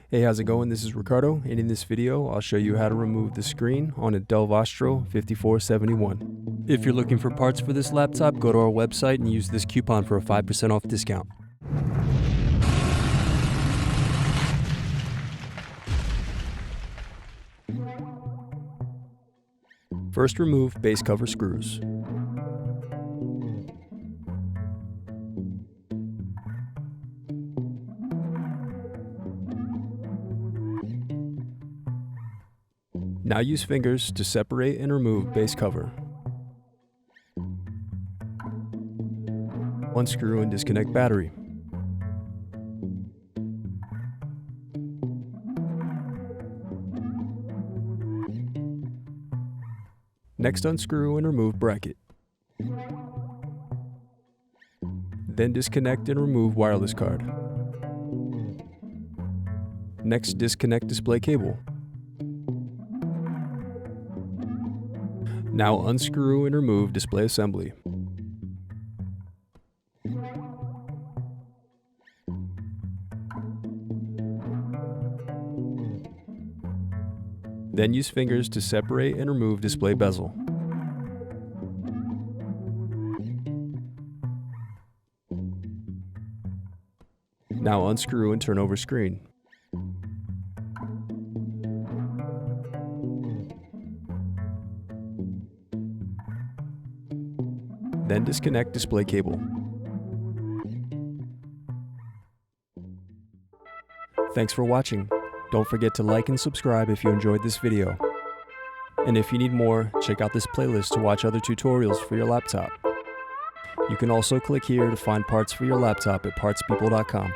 Hey, how's it going? This is Ricardo, and in this video, I'll show you how to remove the screen on a Dell Vostro 5471. If you're looking for parts for this laptop, go to our website and use this coupon for a 5% off discount. First, remove base cover screws. Now use fingers to separate and remove base cover. Unscrew and disconnect battery. Next, unscrew and remove bracket. Then disconnect and remove wireless card. Next, disconnect display cable. Now unscrew and remove display assembly. Then use fingers to separate and remove display bezel. Now unscrew and turn over screen. Then disconnect display cable. Thanks for watching. Don't forget to like and subscribe if you enjoyed this video. And if you need more, check out this playlist to watch other tutorials for your laptop. You can also click here to find parts for your laptop at partspeople.com.